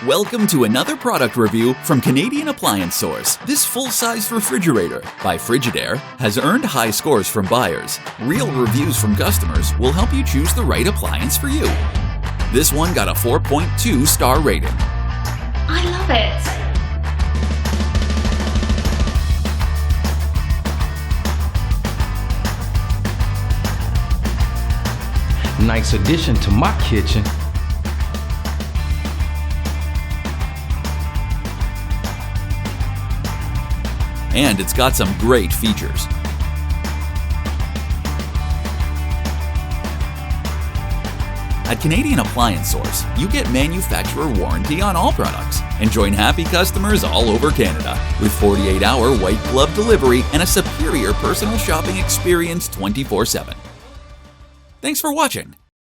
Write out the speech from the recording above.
Welcome to another product review from Canadian Appliance Source. This full-size refrigerator by Frigidaire has earned high scores from buyers. Real reviews from customers will help you choose the right appliance for you. This one got a 4.2 star rating. I love it. Nice addition to my kitchen. And it's got some great features. At Canadian Appliance Source, you get manufacturer warranty on all products and join happy customers all over Canada with 48-hour white glove delivery and a superior personal shopping experience 24/7. Thanks for watching.